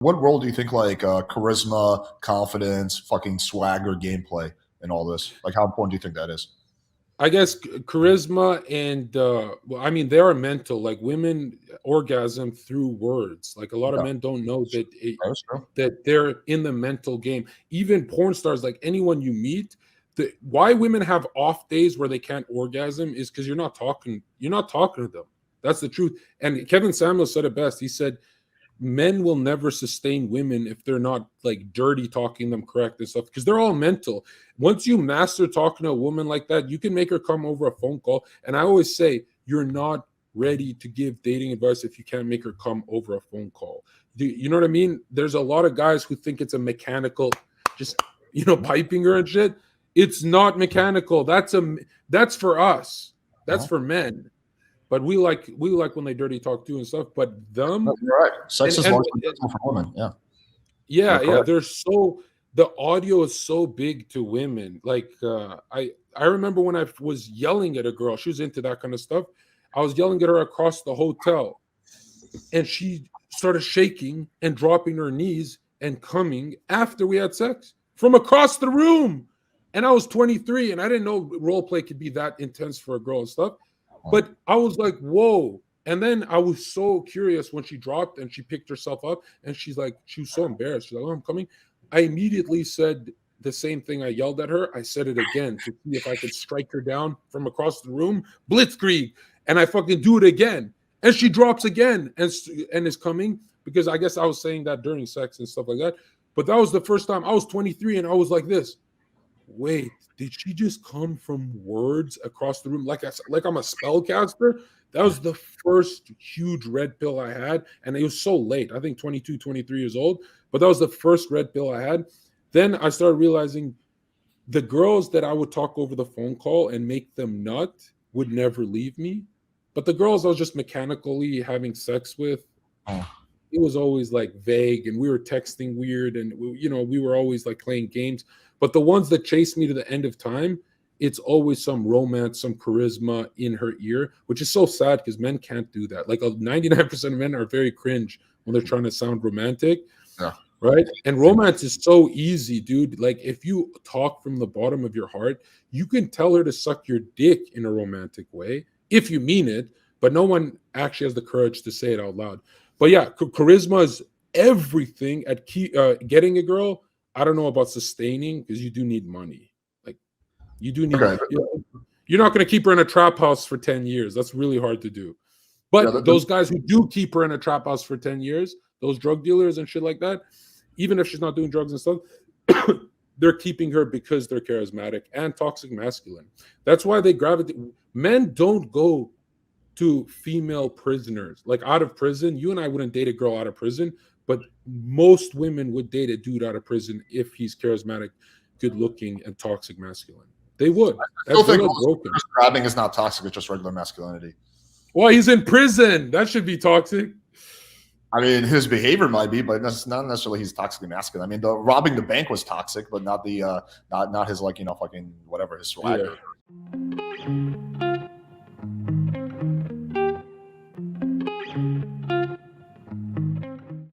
What role do you think like charisma, confidence, fucking swagger, gameplay, and all this? Like, how important do you think that is? I guess charisma and well, I mean, they are mental. Like women orgasm through words. Like a lot of Yeah, men don't know that's true. that they're in the mental game. Even porn stars, like anyone you meet, why women have off days where they can't orgasm is because you're not talking. You're not talking to them. That's the truth. And Kevin Samuel said it best. He said men will never sustain women if they're not like dirty talking them correct and stuff because they're all mental. Once you master talking to a woman like that, you can make her come over a phone call. And I always say you're not ready to give dating advice if you can't make her come over a phone call. You know what I mean? There's a lot of guys who think it's a mechanical, just piping her and shit. It's not mechanical. That's for us. That's for men. But we like when they dirty talk too and stuff. But them, you're right. Sex is largely for women. Yeah. Yeah. They're the audio is so big to women. Like I remember when I was yelling at a girl, she was into that kind of stuff. I was yelling at her across the hotel, and she started shaking and dropping her knees and coming after we had sex from across the room. And I was 23, and I didn't know role play could be that intense for a girl and stuff. But I was like, whoa. And then I was so curious when she dropped and she picked herself up and she was so embarrassed. She's like, oh, I'm coming. I immediately said the same thing I yelled at her. I said it again to see if I could strike her down from across the room. Blitzkrieg. And I fucking do it again. And she drops again and is coming because I guess I was saying that during sex and stuff like that. But that was the first time. I was 23 and I was like this. Wait, did she just come from words across the room like I'm a spellcaster? That was the first huge red pill I had, and it was so late. I think 22, 23 years old, but that was the first red pill I had. Then I started realizing the girls that I would talk over the phone call and make them nut would never leave me. But the girls I was just mechanically having sex with, it was always like vague, and we were texting weird, and we were always like playing games. But the ones that chase me to the end of time, it's always some romance, some charisma in her ear, which is so sad because men can't do that. Like 99% of men are very cringe when they're trying to sound romantic. Yeah. Right. And romance is so easy, dude. Like if you talk from the bottom of your heart, you can tell her to suck your dick in a romantic way if you mean it. But no one actually has the courage to say it out loud. But yeah, charisma is everything at getting a girl. I don't know about sustaining because you do need money. Like you do need. Okay. You're not going to keep her in a trap house for 10 years. That's really hard to do. But those guys who do keep her in a trap house for 10 years, those drug dealers and shit like that, even if she's not doing drugs and stuff, they're keeping her because they're charismatic and toxic masculine. That's why they gravitate. Men don't go to female prisoners. Like out of prison, you and I wouldn't date a girl out of prison, but most women would date a dude out of prison if he's charismatic, good looking, and toxic masculine. They would. I still think grabbing is not toxic, it's just regular masculinity. Well, he's in prison. That should be toxic. I mean, his behavior might be, but that's not necessarily he's toxically masculine. I mean, the robbing the bank was toxic, but not the not his fucking whatever his swagger.